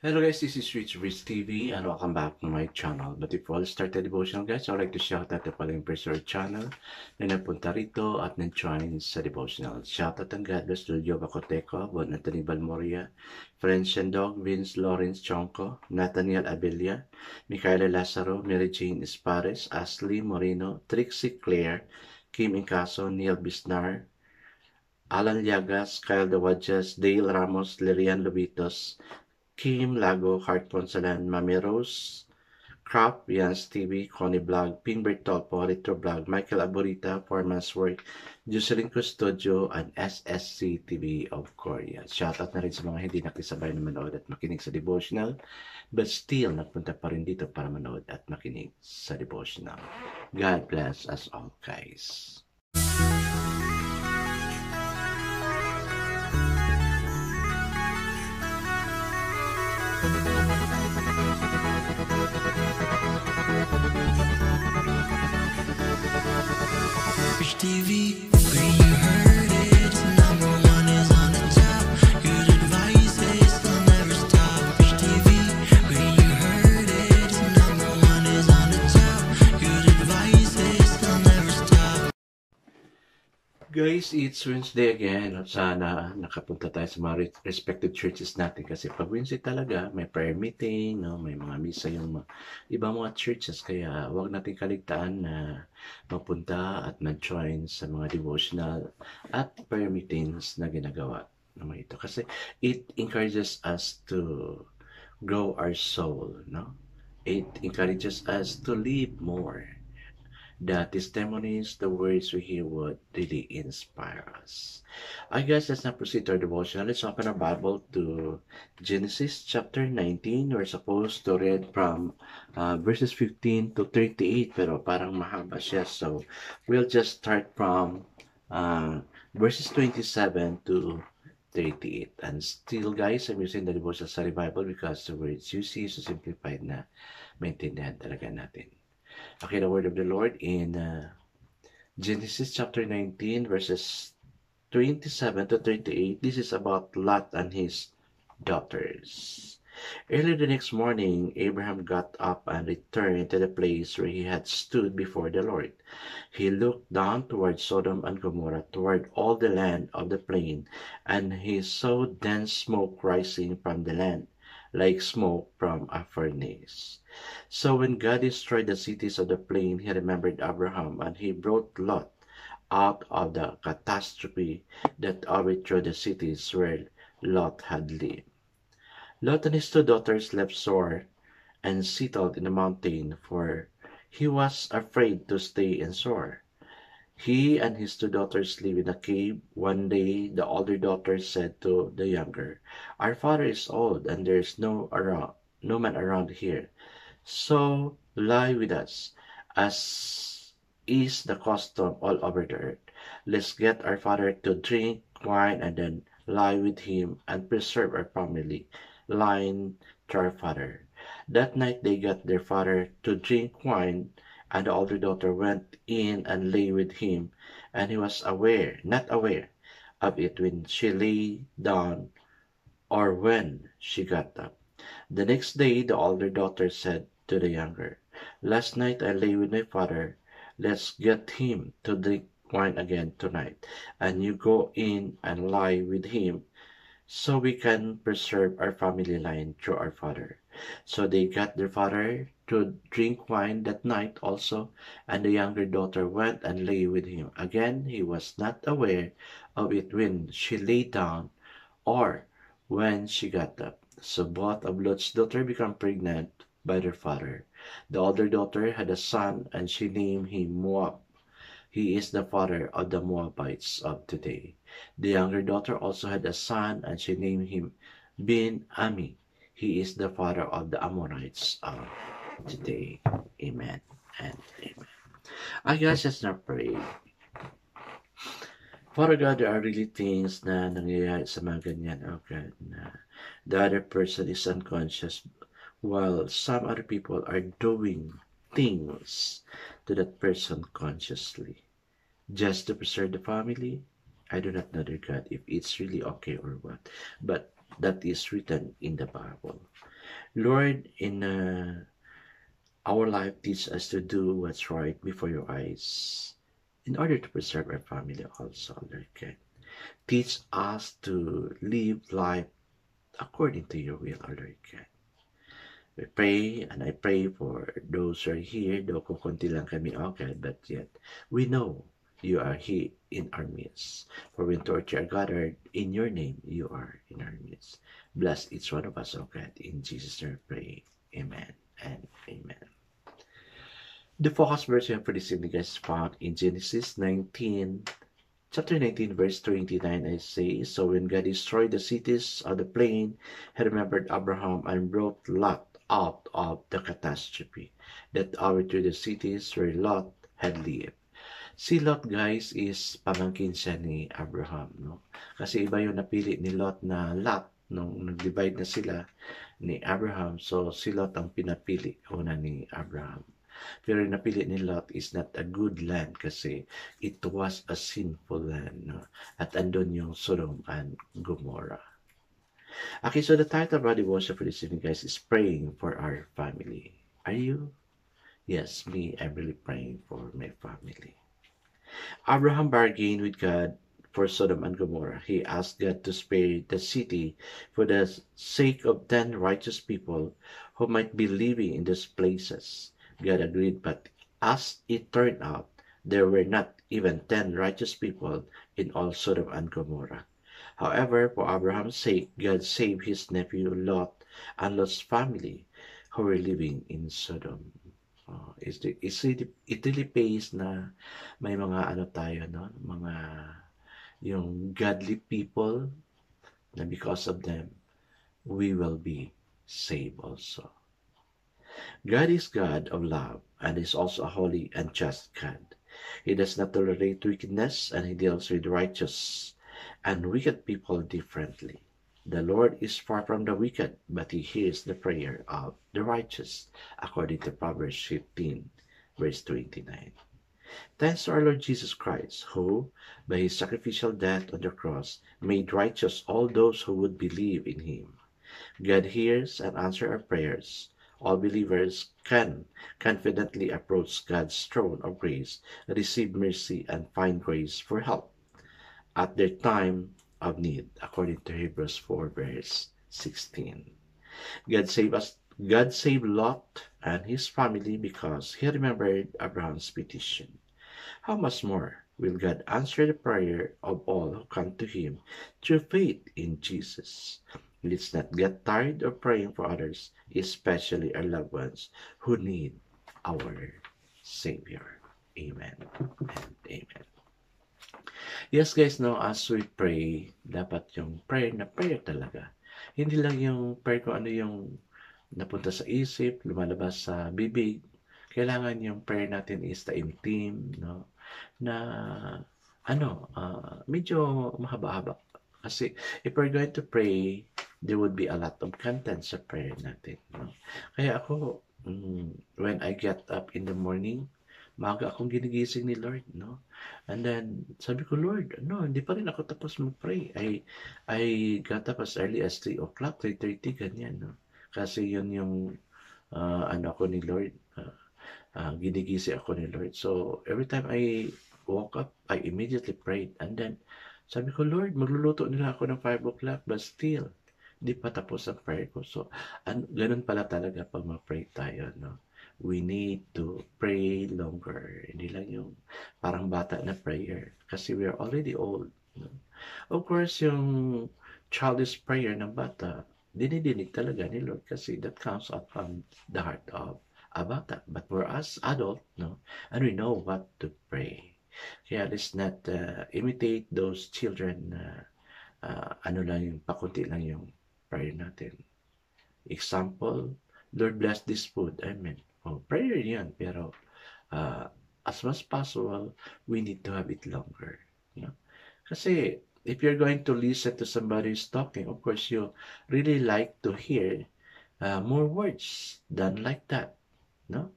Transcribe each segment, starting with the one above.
Hello guys, this is Rich TV and welcome back to my channel. But before I start the devotional guys, I'd like to shout out the following person channel na napunta rito at nag-join sa devotional. Shout out ang God bless Julio Bacoteco, Bon Anthony Balmoria, French and Dog, Vince Lawrence Chonco, Nathaniel Abelia, Micaela Lazaro, Mary Jane Espares, Ashley Moreno, Trixie Claire, Kim Incaso, Neil Bisnar, Alan Llagas, Kyle Dawadjas, Dale Ramos, Lilian Lobitos, Kim Lago, Heart Ponsalan, Mami Rose, Crop, Yans TV, Connie Vlog, Ping Bertolpo, Retro Vlog, Michael Aburita, Foreman's Work, Jocelyn Custodio, and SSC TV of Korea. Shoutout na rin sa mga hindi nakisabay na manood at makinig sa devotional, but still nagpunta pa rin dito para manood at makinig sa devotional. God bless us all, guys. Rich TV, where you heard it, number one is on the top. Good advice is they'll never stop. Rich TV, where you heard it, number one is on the top. Good advice is they'll never stop. Guys, it's Wednesday again. At sana nakapunta tayo sa mga respected churches natin kasi pag Wednesday talaga may prayer meeting, no? May mga misa yung ibang mga churches kaya wag natin kaligtaan na mapunta at mag-join sa mga devotional at prayer meetings na ginagawa naman ito kasi it encourages us to grow our soul, no? It encourages us to live more. The testimonies, the words we hear would really inspire us. I guess let's not proceed to our devotion. Let's open our Bible to Genesis chapter 19. We're supposed to read from verses 15 to 38, pero parang mahaba siya. So we'll just start from verses 27 to 38. And still, guys, I'm using the devotional study Bible because the words you see is so simplified na maintindihan talaga natin. Okay, the word of the Lord in Genesis chapter 19, verses 27 to 38. This is about Lot and his daughters. Early the next morning, Abraham got up and returned to the place where he had stood before the Lord. He looked down toward Sodom and Gomorrah, toward all the land of the plain, and he saw dense smoke rising from the land, like smoke from a furnace. So when God destroyed the cities of the plain, he remembered Abraham, and he brought Lot out of the catastrophe that overthrew the cities where Lot had lived. Lot and his two daughters left Zoar and settled in the mountain, for he was afraid to stay in Zoar. He and his two daughters lived in a cave. One day the older daughter said to the younger, "Our father is old and there is no man around here. So lie with us, as is the custom all over the earth. Let's get our father to drink wine and then lie with him and preserve our family line to our father." That night they got their father to drink wine, and the older daughter went in and lay with him, and he was not aware of it when she lay down or when she got up. The next day the older daughter said to the younger, "Last night I lay with my father. Let's get him to drink wine again tonight, and you go in and lie with him, so we can preserve our family line through our father." So they got their father to drink wine that night also, and the younger daughter went and lay with him. Again he was not aware of it when she lay down or when she got up. So both of Lot's daughters became pregnant by their father. The older daughter had a son, and she named him Moab. He is the father of the Moabites of today. The younger daughter also had a son, and she named him Ben-Ami. He is the father of the Amorites of today. Amen and amen. I guess let's not pray. Father God, there are really things na nangyayari sa mga ganyan, oh God, na the other person is unconscious while some other people are doing things to that person consciously just to preserve the family. I do not know, dear God, if it's really okay or what, but that is written in the Bible. Lord, in our life, teach us to do what's right before your eyes in order to preserve our family also, Lord God. Teach us to live life according to your will, Lord God. We pray, and I pray for those who are here, though kukunti lang kami, okay, but yet we know you are here in our midst. For when two or three are gathered in your name, you are in our midst. Bless each one of us, oh God. In Jesus' name we pray. Amen and amen. The focus verse we have for this evening, guys, is found in Genesis 19, chapter 19, verse 29. I say, so when God destroyed the cities of the plain, he remembered Abraham and brought Lot out of the catastrophe that overthrew the cities where Lot had lived. Si Lot, guys, is pamangkin siya ni Abraham, no? Kasi iba yung napili ni Lot na Lot nung nag-divide na sila ni Abraham. So si Lot ang pinapili una ni Abraham. Pero yung napili ni Lot is not a good land kasi it was a sinful land, no? At andun yung Sodom and Gomorrah. Okay, so the title of our devotion for this evening, guys, is Praying for Our Family. Are you? Yes, me, I'm really praying for my family. Abraham bargained with God for Sodom and Gomorrah. He asked God to spare the city for the sake of 10 righteous people who might be living in those places. God agreed, but as it turned out, there were not even 10 righteous people in all Sodom and Gomorrah. However, for Abraham's sake, God saved his nephew Lot and Lot's family who were living in Sodom. It really pays na may mga ano tayo, no? Mga yung godly people na because of them, we will be saved also. God is God of love and is also a holy and just God. He does not tolerate wickedness, and he deals with righteous and wicked people differently. The Lord is far from the wicked, but he hears the prayer of the righteous, according to Proverbs 15, verse 29. Thanks to our Lord Jesus Christ, who, by his sacrificial death on the cross, made righteous all those who would believe in him. God hears and answers our prayers. All believers can confidently approach God's throne of grace, receive mercy, and find grace for help at their time of need, according to Hebrews 4, verse 16. God saved Lot and his family because he remembered Abraham's petition. How much more will God answer the prayer of all who come to him through faith in Jesus? Let's not get tired of praying for others, especially our loved ones who need our Savior. Amen and amen. Yes, guys, no, as we pray, dapat yung prayer na prayer talaga. Hindi lang yung prayer kung ano yung napunta sa isip, lumalabas sa bibig. Kailangan yung prayer natin is taimtim, no? Na, medyo mahaba-haba. Kasi if we're going to pray, there would be a lot of content sa prayer natin, no? Kaya ako, when I get up in the morning, maaga akong ginigising ni Lord, no? And then, sabi ko, Lord, hindi pa rin ako tapos mag-pray. I got up as early as 3 o'clock, 3:30, ganyan, no? Kasi yun yung, ako ni Lord, ginigising ako ni Lord. So, every time I woke up, I immediately prayed. And then, sabi ko, Lord, magluluto nila ako ng 5 o'clock, but still, di pa tapos ang prayer ko. So, ganun pala talaga pag mag-pray tayo, no? We need to pray longer. Hindi lang yung parang bata na prayer. Kasi we are already old, no? Of course, yung childish prayer ng bata, dinidinig talaga ni Lord kasi that comes out from the heart of a bata. But for us, adult, no? And we know what to pray. Kaya let's not imitate those children na pakunti lang yung prayer natin. Example, Lord bless this food. Amen. Prayer yan, pero as much as possible, we need to have it longer. No? Kasi if you're going to listen to somebody who's talking, of course, you really like to hear more words than like that. No?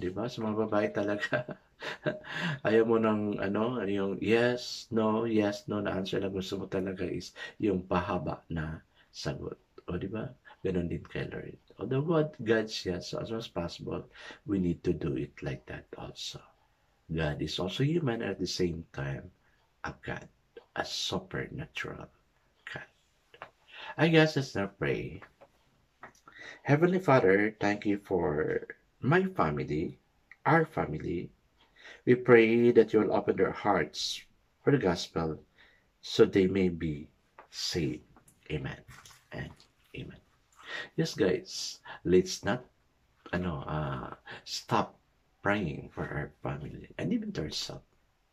Di ba? Sa mga babae talaga, ayaw mo ng yung yes, no na answer na gusto mo talaga is yung pahaba na sagot. Di ba? Ganon din kay Lord. Although God yes, so as much as possible, we need to do it like that also. God is also human at the same time, a God, a supernatural God. I guess let's now pray. Heavenly Father, thank you for my family, our family. We pray that you will open their hearts for the gospel so they may be saved. Amen and amen. Yes, guys, let's not stop praying for our family and even to ourselves,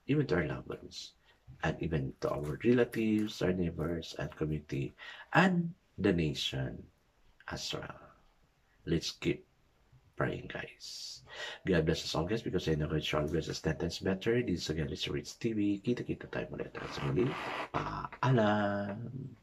even to our loved ones, and even to our relatives, our neighbors, and community, and the nation as well. Let's keep praying, guys. God bless us all, guys, because I know God shall bless us 10 times better. This again is Rich TV. Kita-kita tayo muli. At sa muli, paalam!